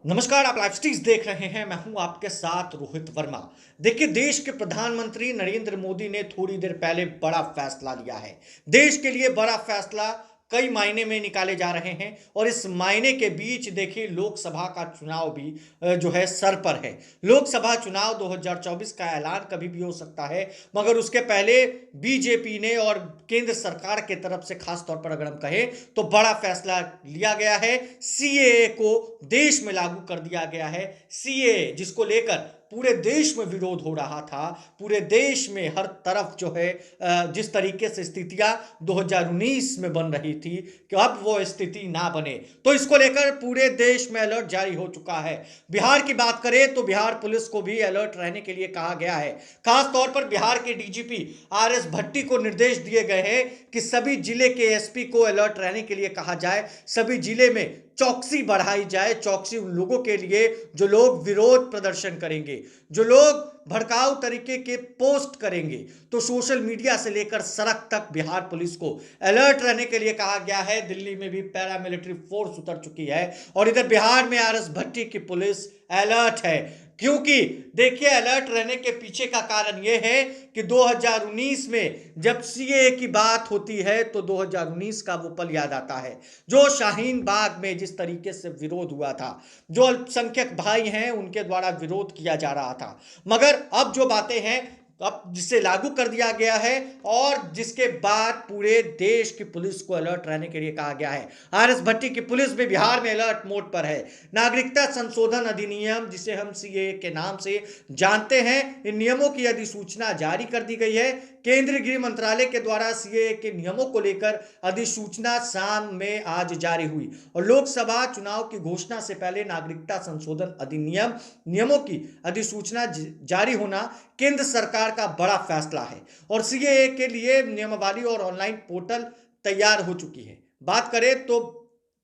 नमस्कार, आप live streams देख रहे हैं। मैं हूं आपके साथ रोहित वर्मा। देखिए, देश के प्रधानमंत्री नरेंद्र मोदी ने थोड़ी देर पहले बड़ा फैसला लिया है। देश के लिए बड़ा फैसला कई मायने में निकाले जा रहे हैं और इस मायने के बीच देखिए लोकसभा का चुनाव भी जो है सर पर है। लोकसभा चुनाव 2024 का ऐलान कभी भी हो सकता है, मगर उसके पहले बीजेपी ने और केंद्र सरकार के तरफ से खास तौर पर अगर हम कहें तो बड़ा फैसला लिया गया है। सीएए को देश में लागू कर दिया गया है। सीएए जिसको लेकर पूरे देश में विरोध हो रहा था, पूरे देश में हर तरफ जो है जिस तरीके से स्थितियां 2019 में बन रही थी कि अब वो स्थिति ना बने, तो इसको लेकर पूरे देश में अलर्ट जारी हो चुका है। बिहार की बात करें तो बिहार पुलिस को भी अलर्ट रहने के लिए कहा गया है। खास तौर पर बिहार के डीजीपी आरएस भट्टी को निर्देश दिए गए हैं कि सभी जिले के एसपी को अलर्ट रहने के लिए कहा जाए, सभी जिले में चौकसी बढ़ाई जाए। चौकसी उन लोगों के लिए जो लोग विरोध प्रदर्शन करेंगे, जो लोग भड़काऊ तरीके के पोस्ट करेंगे, तो सोशल मीडिया से लेकर सड़क तक बिहार पुलिस को अलर्ट रहने के लिए कहा गया है। दिल्ली में भी पैरामिलिट्री फोर्स उतर चुकी है और इधर बिहार में आरएस भट्टी की पुलिस अलर्ट है। क्योंकि देखिए, अलर्ट रहने के पीछे का कारण यह है कि 2019 में जब सीएए की बात होती है तो 2019 का वो पल याद आता है, जो शाहीन बाग में जिस तरीके से विरोध हुआ था, जो अल्पसंख्यक भाई हैं उनके द्वारा विरोध किया जा रहा था। मगर अब जो बातें हैं, अब जिसे लागू कर दिया गया है और जिसके बाद पूरे देश की पुलिस को अलर्ट रहने के लिए कहा गया है। आरएस भट्टी की पुलिस भी बिहार में अलर्ट मोड पर है। नागरिकता संशोधन अधिनियम, जिसे हम सीएए के नाम से जानते हैं, इन नियमों की अधिसूचना जारी कर दी गई है। केंद्रीय गृह मंत्रालय के द्वारा सीएए के नियमों को लेकर अधिसूचना शाम में आज जारी हुई और लोकसभा चुनाव की घोषणा से पहले नागरिकता संशोधन अधिनियम नियमों की अधिसूचना जारी होना केंद्र सरकार का बड़ा फैसला है और सीएए के लिए नियमावली और ऑनलाइन पोर्टल तैयार हो चुकी है। बात करें तो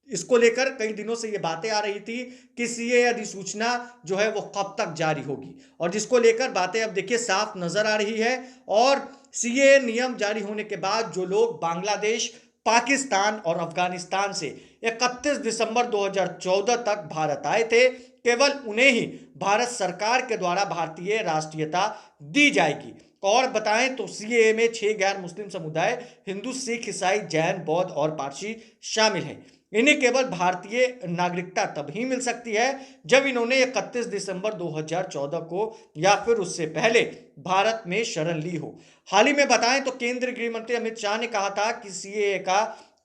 इसको लेकर कई दिनों से ये बातें आ रही थी कि सीए अधिसूचना जो है वो कब तक जारी होगी, और जिसको लेकर बातें अब देखिए साफ नजर आ रही है। और सीए नियम जारी होने के बाद जो लोग बांग्लादेश, पाकिस्तान और अफगानिस्तान से 31 दिसंबर 2014 तक भारत आए थे, केवल उन्हें ही भारत सरकार के द्वारा भारतीय राष्ट्रीयता दी जाएगी। और बताएं तो सीएए में 6 गैर मुस्लिम समुदाय, हिंदू, सिख, ईसाई, जैन, बौद्ध और पारसी शामिल हैं। इन्हें केवल भारतीय नागरिकता तब ही मिल सकती है जब इन्होंने 31 दिसंबर 2014 को या फिर उससे पहले भारत में शरण ली हो। हाल ही में बताएं तो केंद्रीय गृह मंत्री अमित शाह ने कहा था कि सीएए का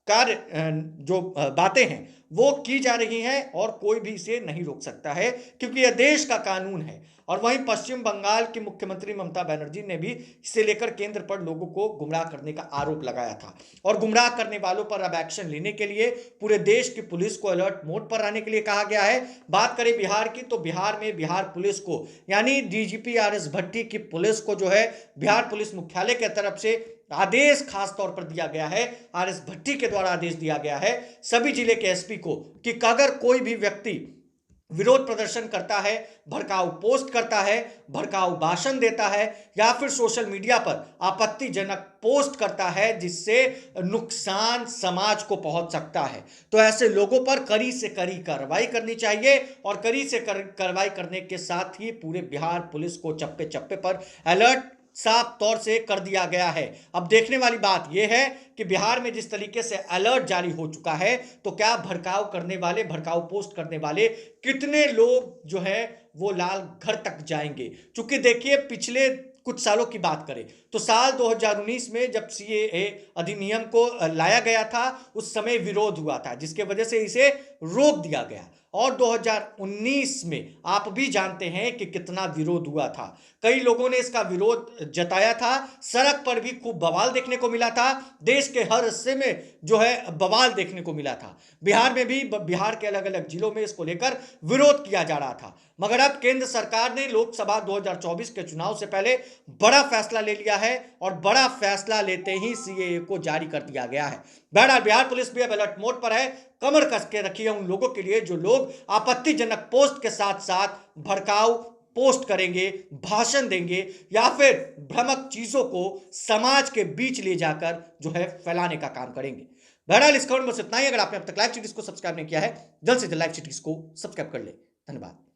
कार्य जो बातें हैं वो की जा रही हैं और कोई भी इसे नहीं रोक सकता है, क्योंकि यह देश का कानून है। और वहीं पश्चिम बंगाल की मुख्यमंत्री ममता बनर्जी ने भी इसे लेकर केंद्र पर लोगों को गुमराह करने का आरोप लगाया था और गुमराह करने वालों पर अब एक्शन लेने के लिए पूरे देश की पुलिस को अलर्ट मोड पर रहने के लिए कहा गया है। बात करें बिहार की तो बिहार में बिहार पुलिस को, यानी डीजीपी आरएस भट्टी की पुलिस को जो है बिहार पुलिस मुख्यालय की तरफ से आदेश खास तौर पर दिया गया है। आरएस भट्टी के द्वारा आदेश दिया गया है सभी जिले के एसपी को कि अगर कोई भी व्यक्ति विरोध प्रदर्शन करता है, भड़काऊ पोस्ट करता है, भड़काऊ भाषण देता है या फिर सोशल मीडिया पर आपत्तिजनक पोस्ट करता है जिससे नुकसान समाज को पहुंच सकता है, तो ऐसे लोगों पर कड़ी से कड़ी कार्रवाई करनी चाहिए। और कड़ी से कार्रवाई करने के साथ ही पूरे बिहार पुलिस को चप्पे चप्पे पर अलर्ट साफ तौर से कर दिया गया है। अब देखने वाली बात यह है कि बिहार में जिस तरीके से अलर्ट जारी हो चुका है, तो क्या भड़काव करने वाले, भड़काऊ पोस्ट करने वाले कितने लोग जो है वो लाल घर तक जाएंगे। क्योंकि देखिए, पिछले कुछ सालों की बात करें तो साल 2019 में जब सीएए अधिनियम को लाया गया था, उस समय विरोध हुआ था जिसके वजह से इसे रोक दिया गया। और 2019 में आप भी जानते हैं कि कितना विरोध हुआ था। कई लोगों ने इसका विरोध जताया था, सड़क पर भी खूब बवाल देखने को मिला था, देश के हर हिस्से में जो है बवाल देखने को मिला था। बिहार में भी, बिहार के अलग अलग जिलों में इसको लेकर विरोध किया जा रहा था। मगर अब केंद्र सरकार ने लोकसभा 2024 के चुनाव से पहले बड़ा फैसला ले लिया है और बड़ा फैसला लेते ही सीएए को जारी कर दिया गया है। बहरहाल बिहार पुलिस भी अब अलर्ट मोड पर है। कमर कस के रखिए उन लोगों के लिए जो लोग आपत्तिजनक पोस्ट के साथ साथ भड़काऊ पोस्ट करेंगे, भाषण देंगे या फिर भ्रामक चीजों को समाज के बीच ले जाकर जो है फैलाने का काम करेंगे। बहरहाल इस खबर में बस इतना ही। अगर आपने अब तक लाइव सिटीज को सब्सक्राइब नहीं किया है, जल्द से जल्द लाइव सिटीज को सब्सक्राइब कर ले। धन्यवाद।